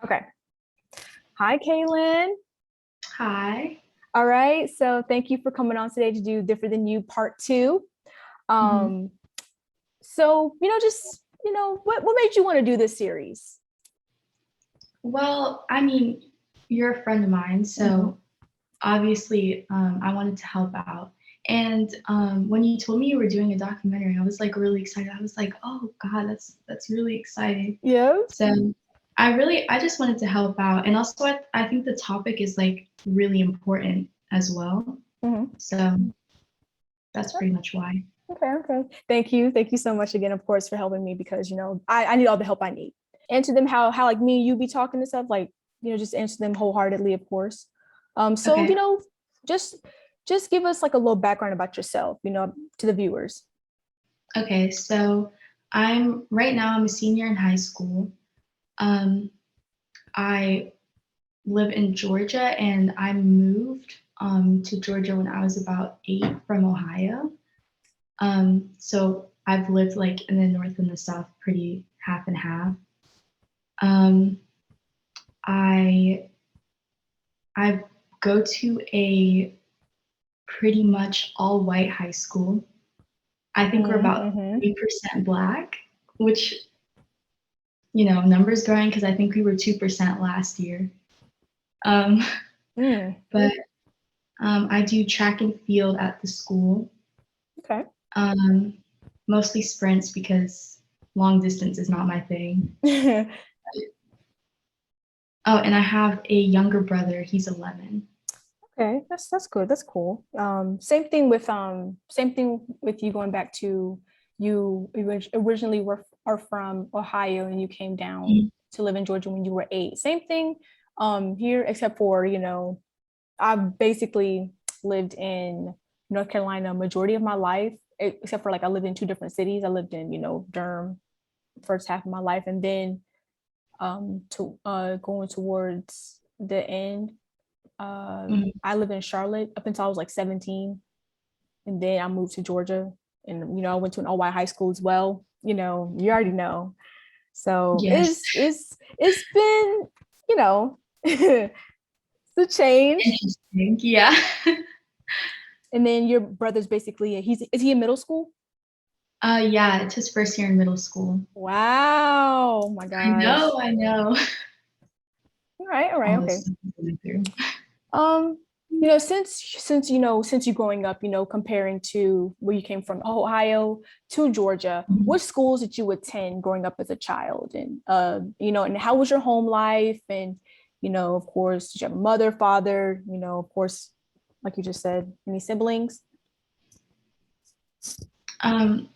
Okay. Hi, Kaylin. Hi. All right. So thank you for coming on today to do Different Than You Part Two. Mhm. Um, what made you want to do this series? Well, I mean, you're a friend of mine, Mhm. so obviously, I wanted to help out. And when you told me you were doing a documentary, I was like really excited. I was like, oh God, that's really exciting. Yeah. So I just wanted to help out, and also I think the topic is like really important as well. Mhm. So that's pretty much why. Okay. Okay. Thank you. Thank you so much again, of course, for helping me because I need all the help I need. Answer them how like me and you be talking and stuff like just answer them wholeheartedly, of course. So Okay. just just give us like a little background about yourself, to the viewers. Okay. So I'm a senior in high school. Um, I live in Georgia, and I moved to Georgia when I was about 8 from Ohio. So I've lived like in the north and the south pretty half and half. Um, I I go to a pretty much all white high school. I think we're about Mm-hmm. 3% black, which numbers growing because I think we were 2% last year. Um, Mm, but I do track and field at the school. okay. Um, Mostly sprints because long distance is not my thing. Oh, and I have a younger brother. He's 11. Okay, that's good. That's cool. Same thing with you going back to originally are from Ohio and you came down Mhm. to live in Georgia when you were 8. Same thing here, except for, I've basically lived in North Carolina majority of my life, except for like I lived in two different cities. I lived in, Durham first half of my life, and then to going towards the end Mhm. I lived in Charlotte up until I was like 17. And then I moved to Georgia. And, I went to an all white high school as well. You already know. So Yes. it's been, it's a change. Interesting. Yeah. And then your brother's basically is he in middle school? Yeah, it's his first year in middle school. Wow. Oh my I gosh. know, I know. All right, All this okay. stuff I'm going through. Um, since you growing up, comparing to where you came from, Ohio to Georgia, Mhm. what schools did you attend growing up as a child? And and how was your home life? And, of course, did you have a mother, father, of course, like you just said, any siblings? Um,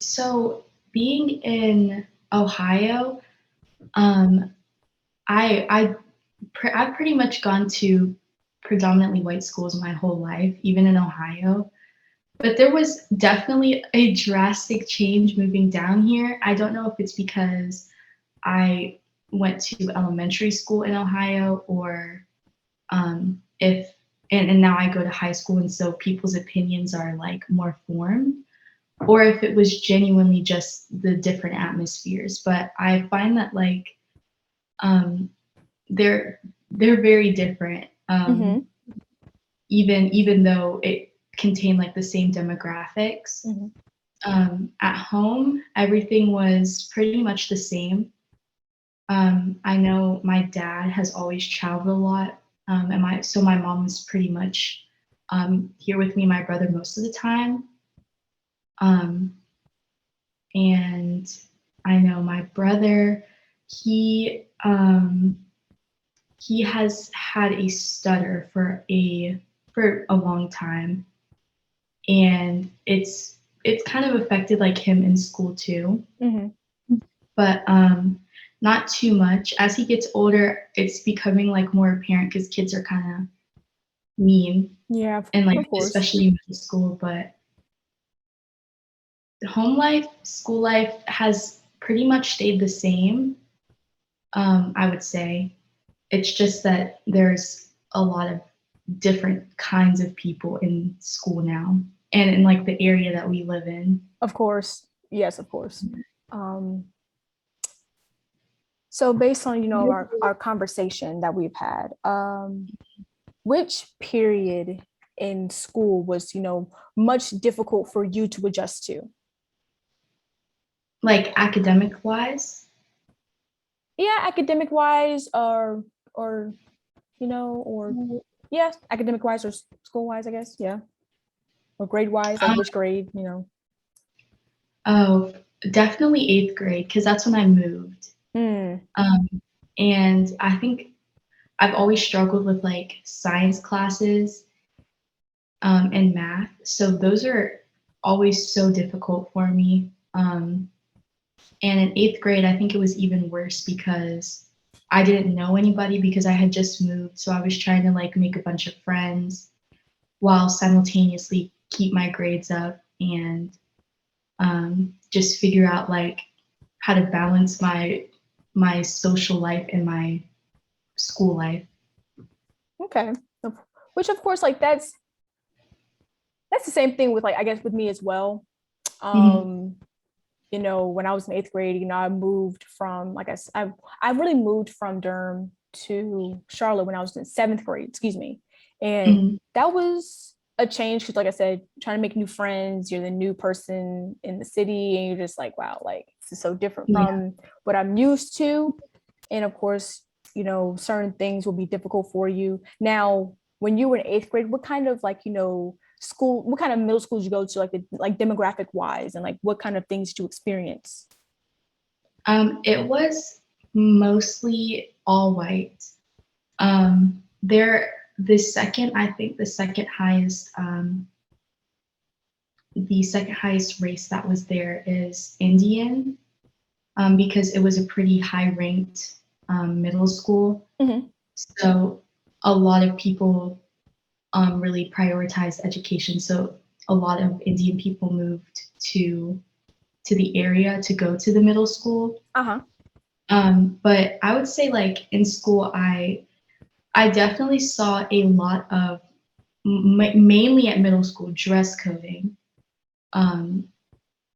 so being in Ohio, um, I've pretty much gone to predominantly white schools my whole life, even in Ohio. But there was definitely a drastic change moving down here. I don't know if it's because I went to elementary school in Ohio, or if and now I go to high school, and so people's opinions are like more formed, or if it was genuinely just the different atmospheres. But I find that like um, they're they're very different. Mm-hmm. Even though it contained like the same demographics. Mm-hmm. At home, everything was pretty much the same. I know my dad has always traveled a lot, and my mom was pretty much here with me and my brother most of the time. Um, and I know my brother, he he has had a stutter for a long time, and it's kind of affected like him in school too, Mm-hmm. but not too much. As he gets older, it's becoming like more apparent because kids are kind of mean, Yeah, and like of course. especially in middle school. But home life, school life has pretty much stayed the same. I would say it's just that there's a lot of different kinds of people in school now, and in like the area that we live in. Of course. Yes, of course. Um, So based on, our conversation that we've had, which period in school was, much difficult for you to adjust to? Like academic wise. Yeah, academic wise, or or yeah, academic wise or school wise, I guess. Yeah. Or grade wise, like Um, which grade? oh, definitely eighth grade because that's when I moved. Hmm. Um, and I think I've always struggled with like science classes and math. So those are always so difficult for me. And in eighth grade, I think it was even worse because I didn't know anybody because I had just moved. So I was trying to like make a bunch of friends while simultaneously keep my grades up and just figure out like how to balance my social life and my school life. Okay. Which of course, like that's the same thing with, like, I guess with me as well. Mhm. Um, when I was in eighth grade, I moved from, like I really moved from Durham to Charlotte when I was in seventh grade, excuse me. And Mhm. that was a change because, like I said, trying to make new friends, you're the new person in the city, and you're just like, wow, like this is so different Yeah. from what I'm used to. And of course, certain things will be difficult for you. Now, when you were in eighth grade, what kind of, like, school, what kind of middle schools you go to, like demographic wise, and like what kind of things did you experience? It was mostly all white. There, I think the second highest race that was there is Indian, because it was a pretty high ranked middle school. Hmm. So a lot of people really prioritized education. So a lot of Indian people moved to the area to go to the middle school. Uh-huh. But I would say like in school, I definitely saw a lot of mainly at middle school dress coding. Um,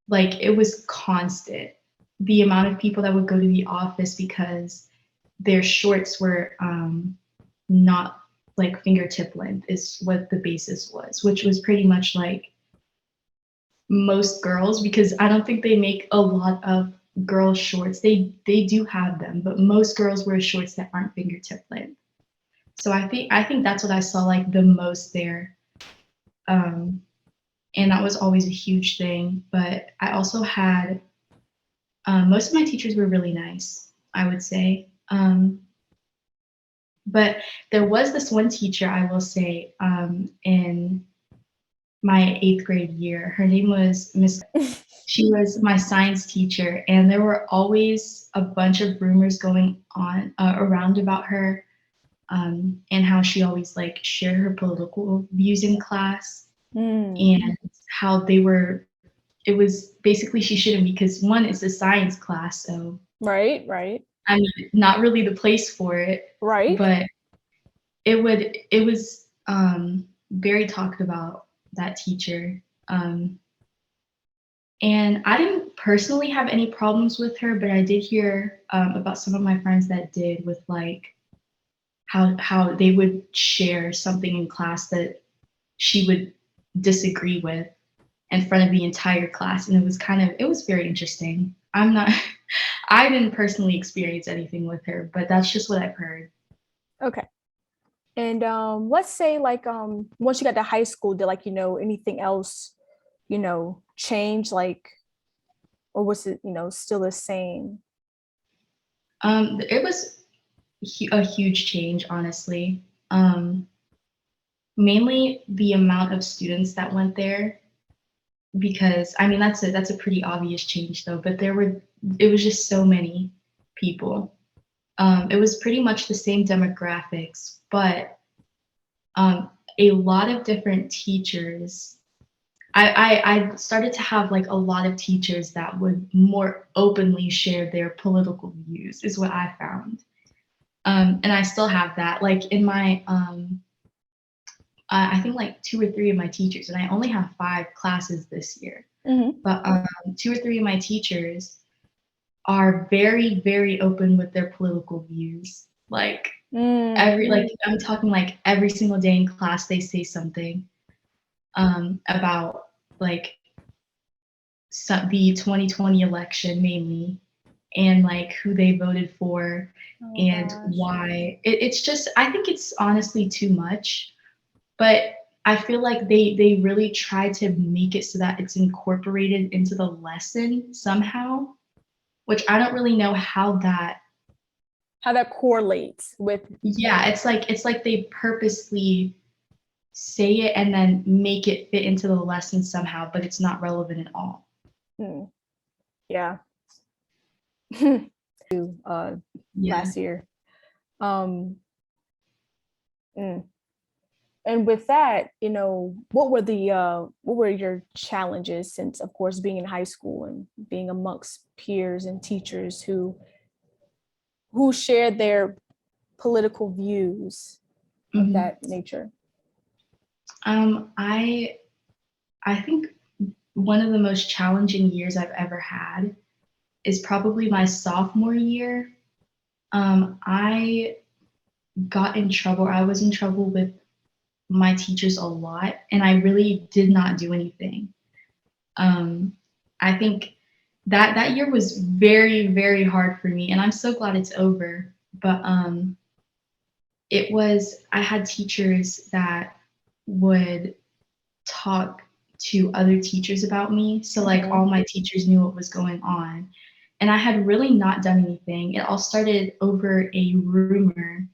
like it was constant. The amount of people that would go to the office because their shorts were not like fingertip length is what the basis was, which was pretty much like most girls because I don't think they make a lot of girl shorts. They do have them, but most girls wear shorts that aren't fingertip length. So I think that's what I saw like the most there. Um, and that was always a huge thing. But I also had most of my teachers were really nice, I would say. But there was this one teacher I will say in my eighth grade year. Her name was Miss. She was my science teacher, and there were always a bunch of rumors going on around about her, and how she always like shared her political views in class, Mm. and how they were. It was basically she shouldn't because one, it's a science class, so Right, right, I mean, not really the place for it, right. but it was very talked about that teacher. And I didn't personally have any problems with her, but I did hear about some of my friends that did with like how they would share something in class that she would disagree with in front of the entire class, and it was very interesting. I'm not I didn't personally experience anything with her, but that's just what I've heard. Okay. And let's say, like, once you got to high school, did, like, anything else, change, like, or was it, still the same? It was a huge change, honestly. Um, Mainly the amount of students that went there, because I mean that's a pretty obvious change though. But it was just so many people. It was pretty much the same demographics, but um, a lot of different teachers. I started to have like a lot of teachers that would more openly share their political views, is what I found. And I still have that. Like in my, I think like two or three of my teachers, and I only have 5 classes this year, Hmm. but two or three of my teachers, are very, very open with their political views. Like Mm. I'm talking like every single day in class they say something about like the 2020 election mainly, and like who they voted for Oh and gosh. why. It's just, I think it's honestly too much, but I feel like they really try to make it so that it's incorporated into the lesson somehow, which I don't really know how that. How that correlates with. Yeah, it's like they purposely say it and then make it fit into the lesson somehow, but it's not relevant at all. Hmm, yeah. uh Yeah. Last year. Um mm. And with that, what were your challenges since, of course, being in high school and being amongst peers and teachers who shared their political views of Mhm. that nature? Um, I I think one of the most challenging years I've ever had is probably my sophomore year. I got in trouble. I was in trouble with my teachers a lot, and I really did not do anything. Um, I think that year was very, very hard for me, and I'm so glad it's over. But I had teachers that would talk to other teachers about me. So like Mm-hmm. all my teachers knew what was going on. And I had really not done anything. It all started over a rumor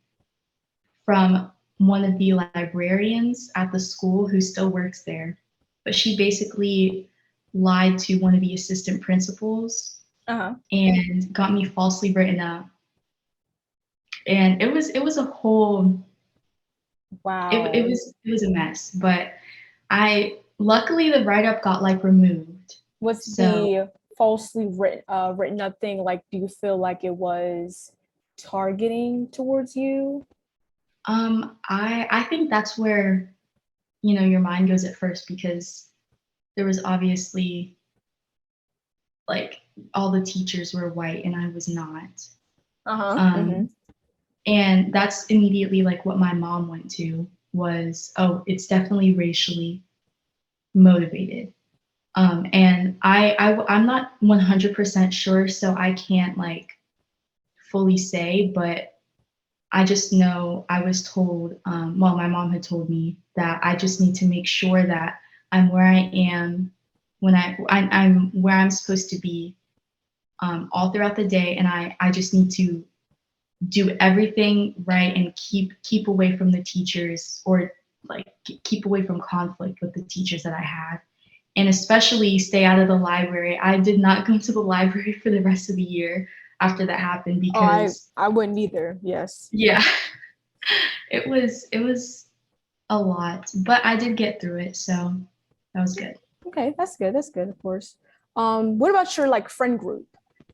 from one of the librarians at the school who still works there. But she basically lied to one of the assistant principals Uh-huh. and got me falsely written up. And it was a whole Wow. it was a mess. But I luckily the write up got like removed. Was So the falsely written up thing, like, do you feel like it was targeting towards you? I think that's where, you know, your mind goes at first because there was obviously like all the teachers were white and I was not. Uh-huh. Mm-hmm. Um, and that's immediately like what my mom went to was, oh, it's definitely racially motivated. And I'm not 100% sure, so I can't like fully say, but I just know I was told, well, my mom had told me that I just need to make sure that I'm where I am when I'm where I'm supposed to be all throughout the day, and I just need to do everything right and keep away from the teachers or like keep away from conflict with the teachers that I had, and especially stay out of the library. I did not go to the library for the rest of the year after that happened Oh, I because I wouldn't either. Yes. yeah, it was a lot, but I did get through it, so that was good. Okay, that's good. That's good, of course. What about your like friend group?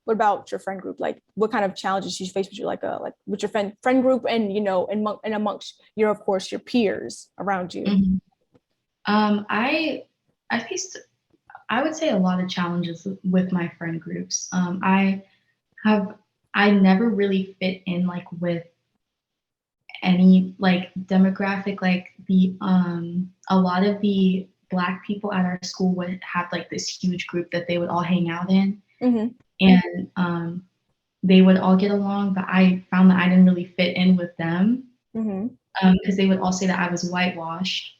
What about your friend group? Like, what kind of challenges you face with your like with your friend group, and and amongst your, of course, your peers around you? Mhm. Um, I I faced, I would say, a lot of challenges with my friend groups. Have I never really fit in like with any like demographic. Like the a lot of the black people at our school would have like this huge group that they would all hang out in, Mm-hmm. and they would all get along, but I found that I didn't really fit in with them Mm-hmm. because they would all say that I was whitewashed.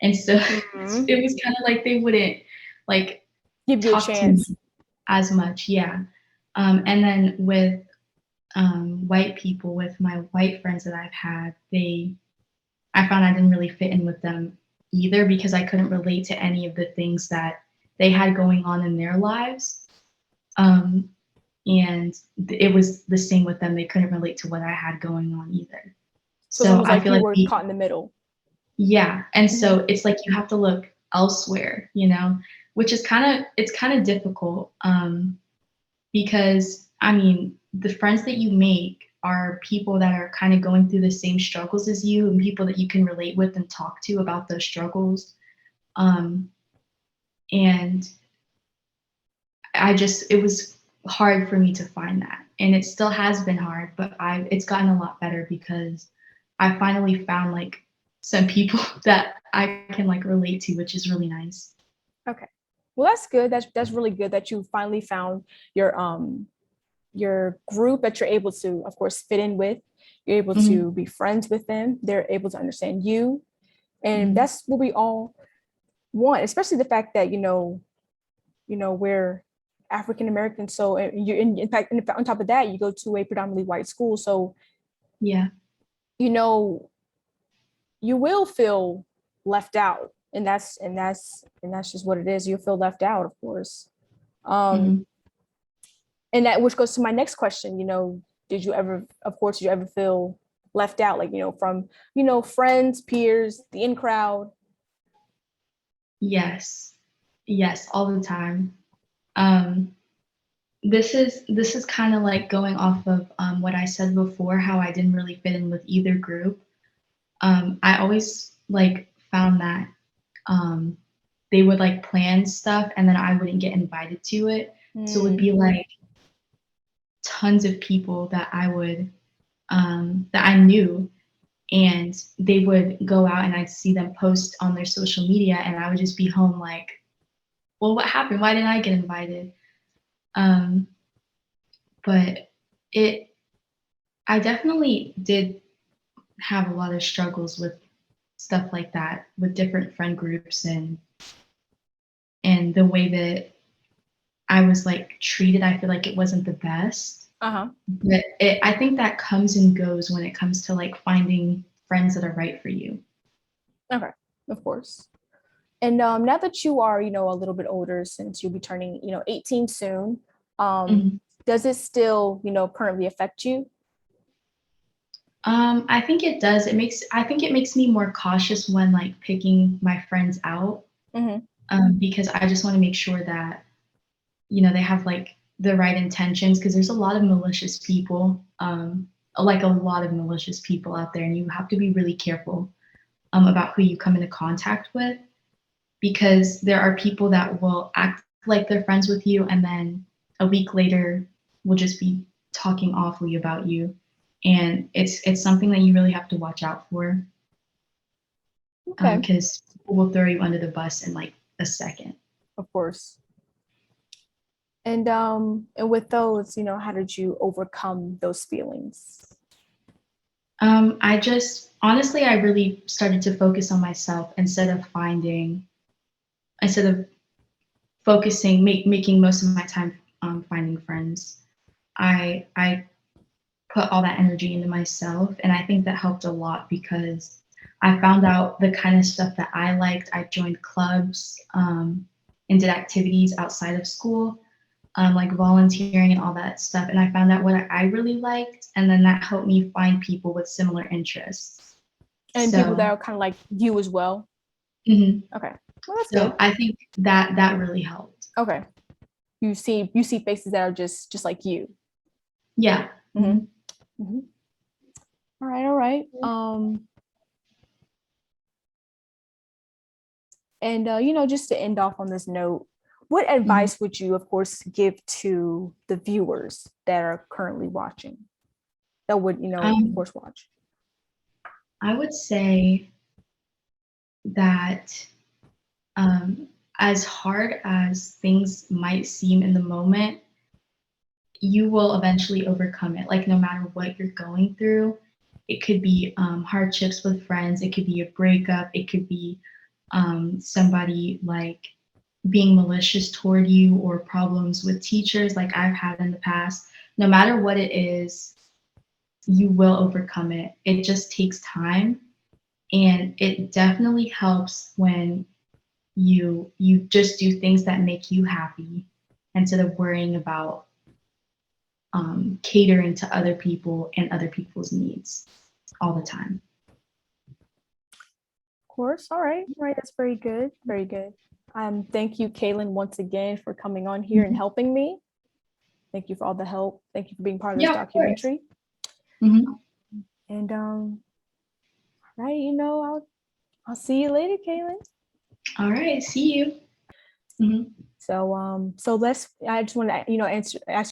And so Mm-hmm. it was kind of like they wouldn't like Give you a talk to me chance. as much. Yeah. And then with white people, with my white friends that I've had, I found I didn't really fit in with them either because I couldn't relate to any of the things that they had going on in their lives. Um, and it was the same with them. They couldn't relate to what I had going on either. So it's So almost I like feel you like were caught in the middle. yeah. And Mm-hmm. so it's like you have to look elsewhere, you know, which is it's kind of difficult because I mean, the friends that you make are people that are kind of going through the same struggles as you and people that you can relate with and talk to about those struggles. Um, and it was hard for me to find that. And it still has been hard, but it's gotten a lot better because I finally found like some people that I can like relate to, which is really nice. Okay. Well, that's good. That's really good that you finally found your group that you're able to, of course, fit in with. You're able Mhm, to be friends with them. They're able to understand you. And mhm. that's what we all want, especially the fact that, we're African American. So you in fact, on top of that, you go to a predominantly white school. So, Yeah. you know, you will feel left out. And that's just what it is. You'll feel left out, of course. Um, Mhm. and that which goes to my next question, did you ever, of course, did you ever feel left out, like, from, friends, peers, the in crowd? Yes. Yes, all the time. Um, this is kind of like going off of what I said before, how I didn't really fit in with either group. I always like found that um, they would like plan stuff and then I wouldn't get invited to it. So it would Mm, be like tons of people that I knew, and they would go out and I'd see them post on their social media, and I would just be home like, well, what happened? Why didn't I get invited? Um, but it, I definitely did have a lot of struggles with stuff like that with different friend groups and the way that I was like treated. I feel like it wasn't the best. uh-huh. But I think that comes and goes when it comes to like finding friends that are right for you. Okay, of course. And now that you are, a little bit older, since you'll be turning, 18 soon, Mhm. does it still, currently affect you? I think it does. I think it makes me more cautious when like picking my friends out, Hmm. because I just want to make sure that they have like the right intentions because there's a lot of malicious people, like a lot of malicious people out there, and you have to be really careful about who you come into contact with because there are people that will act like they're friends with you and then a week later will just be talking awfully about you, and it's something that you really have to watch out for Okay, because people will throw you under the bus in like a second. of course. And with those, how did you overcome those feelings? I just honestly, I really started to focus on myself instead of making most of my time finding friends. I put all that energy into myself, and I think that helped a lot because I found out the kind of stuff that I liked. I joined clubs and did activities outside of school, like volunteering and all that stuff. And I found out what I really liked, and then that helped me find people with similar interests. And people So, that are kind of like you as well. mhm. Okay, well, that's So good. I think that really helped. Okay, you see faces that are just like you. Yeah. Hmm. Mhm. Hmm. All right, all right. And just to end off on this note, what Mhm. advice would you, of course, give to the viewers that are currently watching, that would, of Um, course, watch? I would say that um, as hard as things might seem in the moment, you will eventually overcome it. Like, no matter what you're going through, it could be hardships with friends, it could be a breakup, it could be somebody like being malicious toward you or problems with teachers, like I've had in the past. No matter what it is, you will overcome it. It just takes time. And it definitely helps when you just do things that make you happy instead of worrying about catering to other people and other people's needs all the time. Of course. All right. All right. That's very good. Very good. Thank you, Kaylin, once again for coming on here and Mhm. helping me. Thank you for all the help. Thank you for being part of this Yeah, of course. documentary. Hmm. And right, I'll see you later, Kaylin. All right. See you. Mhm. So I just want to, answer ask